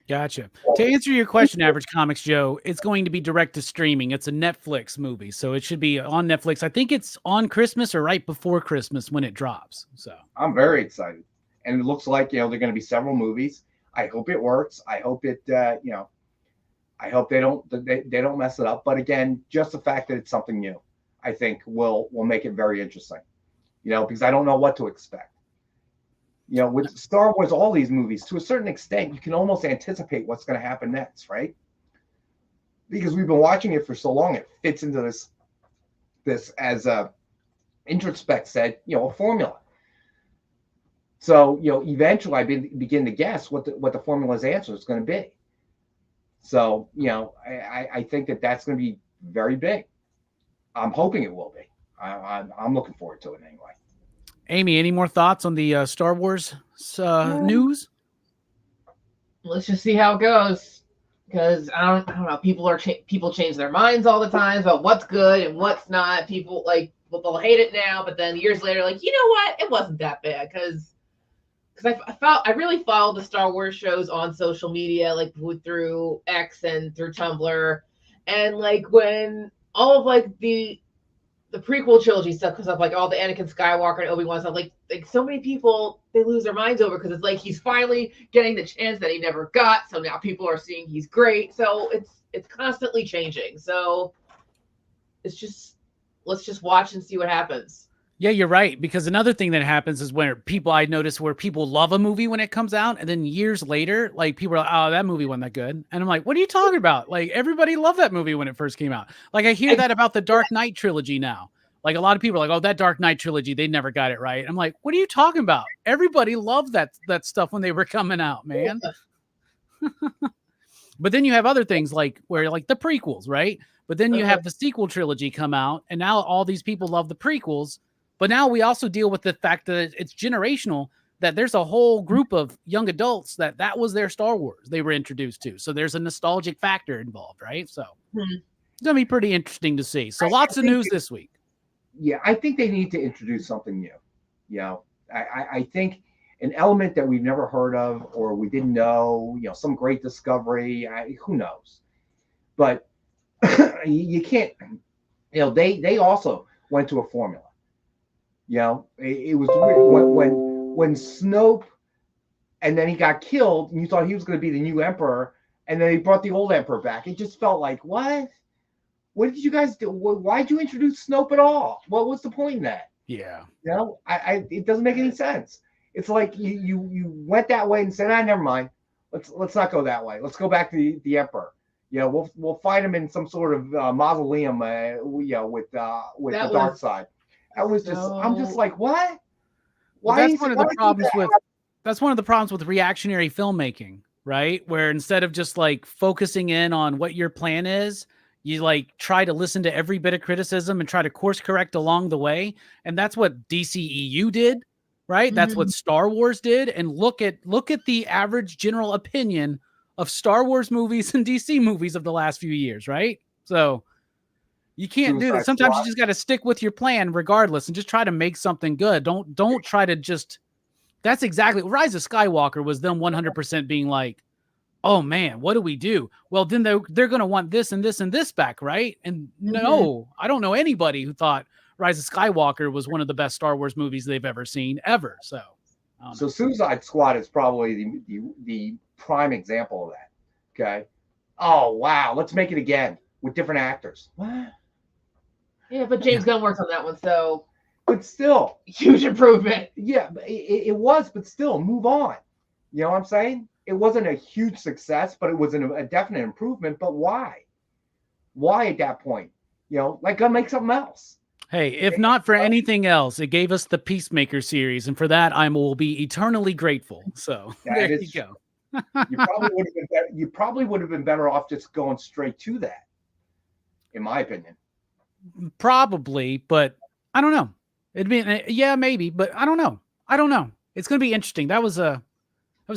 Gotcha. To answer your question, Average Comics Joe, it's going to be direct to streaming. It's a Netflix movie, so it should be on Netflix. I think it's on Christmas or right before Christmas when it drops. So I'm very excited, and it looks like there are going to be several movies. I hope it works. I hope it, I hope they don't mess it up. But again, just the fact that it's something new, I think will make it very interesting. Because I don't know what to expect. With Star Wars, all these movies, to a certain extent, you can almost anticipate what's going to happen next, right? Because we've been watching it for so long, it fits into this as Introspect said, a formula. So, eventually I begin to guess what the formula's answer is going to be. So, I think that's going to be very big. I'm hoping it will be. I'm looking forward to it anyway. Amy, any more thoughts on the Star Wars news? Let's just see how it goes. Because I don't know. People change their minds all the time about what's good and what's not. People they'll hate it now, but then years later, you know what? It wasn't that bad because I really followed the Star Wars shows on social media, through X and through Tumblr, and when all of the prequel trilogy stuff comes up, all the Anakin Skywalker and Obi-Wan stuff, so many people, they lose their minds over because it's he's finally getting the chance that he never got, so now people are seeing he's great. So it's constantly changing. So let's just watch and see what happens. Yeah, you're right. Because another thing that happens is I notice where people love a movie when it comes out, and then years later, people are like, oh, that movie wasn't that good. And I'm like, what are you talking about? Everybody loved that movie when it first came out. I hear that about the Dark Knight trilogy now, Like a lot of people are like, oh, that Dark Knight trilogy, they never got it right. I'm like, what are you talking about? Everybody loved that stuff when they were coming out, man. But then you have other things like where like the prequels, right? But then you have the sequel trilogy come out, and now all these people love the prequels. But now we also deal with the fact that it's generational, that there's a whole group of young adults that was their Star Wars they were introduced to. So there's a nostalgic factor involved, right? So it's going to be pretty interesting to see. So lots of news this week. Yeah, I think they need to introduce something new. You know, I think an element that we've never heard of or we didn't know, you know, some great discovery, who knows? But you can't, you know, they also went to a formula. You know, it was weird when Snoke, and then he got killed, and you thought he was going to be the new emperor, and then he brought the old emperor back. It just felt like, what? What did you guys do? Why'd you introduce Snoke at all? What was the point in that? Yeah. You know, it doesn't make any sense. It's like you went that way and said, never mind. Let's not go that way. Let's go back to the emperor. You know, we'll find him in some sort of mausoleum. You know, with the dark side. That was just. I'm just like, what? Why? Well, that's one of the problems with. That's one of the problems with reactionary filmmaking, right? Where instead of just like focusing in on what your plan is, you like try to listen to every bit of criticism and try to course correct along the way. And that's what DCEU did, right? That's what Star Wars did. And look at the average general opinion of Star Wars movies and DC movies of the last few years, right? So you can't do that. Sometimes you just got to stick with your plan regardless and just try to make something good. Don't try to just. That's exactly Rise of Skywalker was them 100% being like, oh man, what do we do? Well, then they're going to want this and this and this back, right? And no, I don't know anybody who thought Rise of Skywalker was one of the best Star Wars movies they've ever seen, ever. So Suicide Squad is probably the prime example of that. Okay. Oh wow, let's make it again with different actors. What? Yeah, but James Gunn worked on that one, so. But still, huge improvement. Yeah, it was, but still, move on. You know what I'm saying? It wasn't a huge success, but it was a definite improvement. But why? Why at that point? You know, like go make something else. Hey, if not for anything else, it gave us the Peacemaker series, and for that, I will be eternally grateful. So there you go. You probably would have been better off just going straight to that, in my opinion. Probably, but I don't know. It'd be yeah, maybe, but I don't know. It's going to be interesting. That was an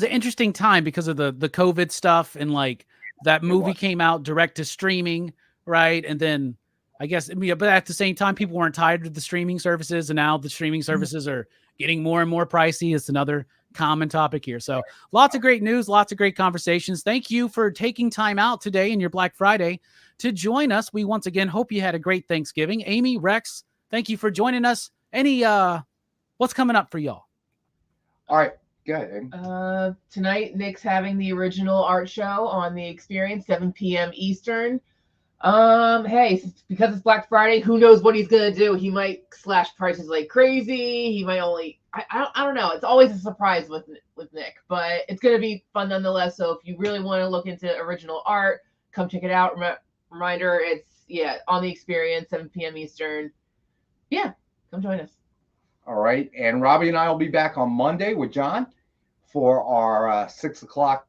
interesting time because of the COVID stuff, and like that movie came out direct to streaming, right? And then I guess, but at the same time, people weren't tired of the streaming services, and now the streaming services are getting more and more pricey. It's another common topic here. So lots of great news, lots of great conversations. Thank you for taking time out today in your Black Friday to join us. We once again hope you had a great Thanksgiving. Amy, Rex, thank you for joining us. What's coming up for y'all? All right, go ahead. Tonight, Nick's having the original art show on the Experience, 7 p.m. Eastern. Hey, because it's Black Friday, who knows what he's gonna do? He might slash prices like crazy. He might only, I don't know. It's always a surprise with Nick, but it's gonna be fun nonetheless. So if you really want to look into original art, come check it out. Reminder, it's on the Experience, 7 p.m. Eastern. Yeah. Come join us. All right. And Robbie and I will be back on Monday with John for our 6 o'clock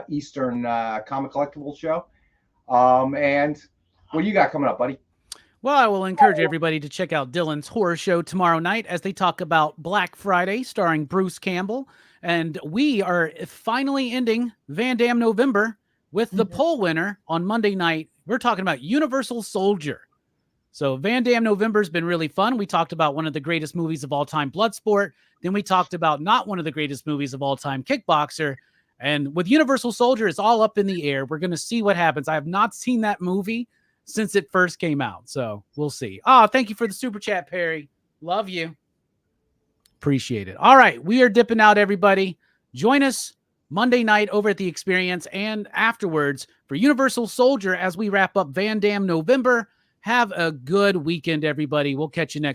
Eastern Comic Collectables show. And what do you got coming up, buddy? Well, I will encourage everybody to check out Dylan's horror show tomorrow night as they talk about Black Friday starring Bruce Campbell. And we are finally ending Van Damme November with the poll winner on Monday night. We're talking about Universal Soldier. So Van Damme November has been really fun. We talked about one of the greatest movies of all time, Bloodsport. Then we talked about not one of the greatest movies of all time, Kickboxer. And with Universal Soldier, it's all up in the air. We're going to see what happens. I have not seen that movie since it first came out. So we'll see. Thank you for the super chat, Perry. Love you. Appreciate it. All right. We are dipping out, everybody. Join us Monday night over at the Experience and afterwards for Universal Soldier as we wrap up Van Damme November. Have a good weekend, everybody. We'll catch you next